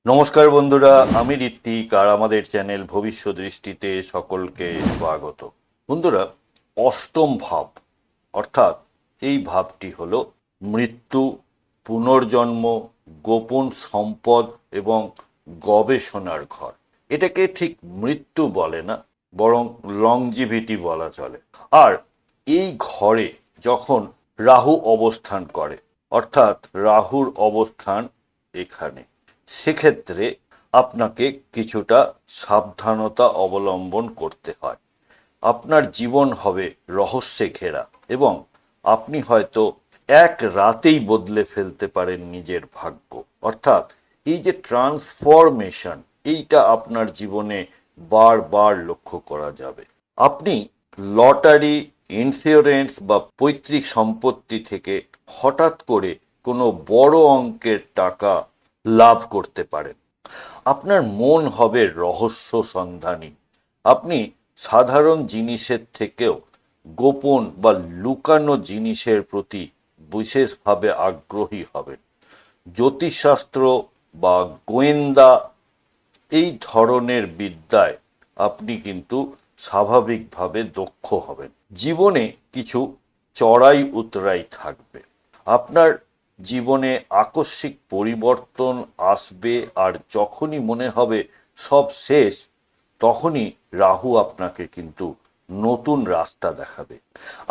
নমস্কার বন্ধুরা, আমি ঋত্বিক আর আমাদের চ্যানেল ভবিষ্যৎ দৃষ্টিতে সকলকে স্বাগত। বন্ধুরা, অষ্টম ভাব অর্থাৎ এই ভাবটি হলো মৃত্যু, পুনর্জন্ম, গোপন সম্পদ এবং গবেষণার ঘর। এটাকে ঠিক মৃত্যু বলে না, বরং লংজিভিটি বলা চলে। আর এই ঘরে যখন রাহু অবস্থান করে, অর্থাৎ রাহুর অবস্থান এখানে, সেক্ষেত্রে আপনাকে কিছুটা সাবধানতা অবলম্বন করতে হয়। আপনার জীবন হবে রহস্যে ঘেরা এবং আপনি হয়তো এক রাতেই বদলে ফেলতে পারেন নিজের ভাগ্য। অর্থাৎ এই যে ট্রান্সফরমেশন, এইটা আপনার জীবনে বারবার লক্ষ্য করা যাবে। আপনি লটারি, ইন্স্যুরেন্স বা পৈতৃক সম্পত্তি থেকে হঠাৎ করে কোনো বড় অঙ্কের টাকা লাভ করতে পারেন। আপনার মন হবে রহস্য সন্ধানী। আপনি সাধারণ জিনিসের থেকেও গোপন বা লুকানো জিনিসের প্রতি বিশেষভাবে আগ্রহী হবেন। জ্যোতিষশাস্ত্র বা গোয়েন্দা এই ধরনের বিদ্যায় আপনি কিন্তু স্বাভাবিকভাবে দক্ষ হবেন। জীবনে কিছু চড়াই উতরাই থাকবে। আপনার জীবনে আকস্মিক পরিবর্তন আসবে, আর যখনই মনে হবে সব শেষ, তখনই রাহু আপনাকে কিন্তু নতুন রাস্তা দেখাবে।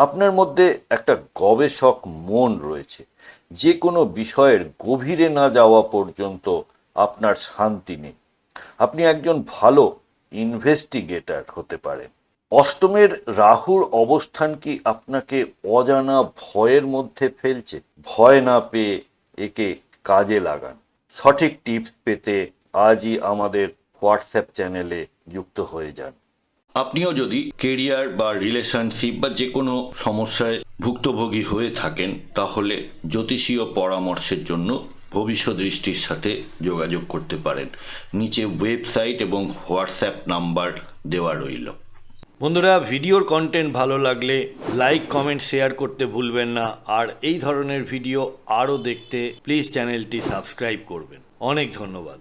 আপনার মধ্যে একটা গবেষক মন রয়েছে। যে কোনো বিষয়ের গভীরে না যাওয়া পর্যন্ত আপনার শান্তি নেই। আপনি একজন ভালো ইনভেস্টিগেটর হতে পারেন। অষ্টমের রাহুর অবস্থান কি আপনাকে অজানা ভয়ের মধ্যে ফেলছে? ভয় না পেয়ে একে কাজে লাগান। সঠিক টিপস পেতে আজই আমাদের হোয়াটসঅ্যাপ চ্যানেলে যুক্ত হয়ে যান। আপনিও যদি কেরিয়ার বা রিলেশনশিপ বা যে কোনো সমস্যায় ভুক্তভোগী হয়ে থাকেন, তাহলে জ্যোতিষীয় পরামর্শের জন্য ভবিষ্যৎ দৃষ্টির সাথে যোগাযোগ করতে পারেন। নিচে ওয়েবসাইট এবং হোয়াটসঅ্যাপ নাম্বার দেওয়া রইল। বন্ধুরা, ভিডিওর কন্টেন্ট ভালো লাগলে লাইক, কমেন্ট, শেয়ার করতে ভুলবেন না। আর এই ধরনের ভিডিও আরও দেখতে প্লিজ চ্যানেলটি সাবস্ক্রাইব করবেন। অনেক ধন্যবাদ।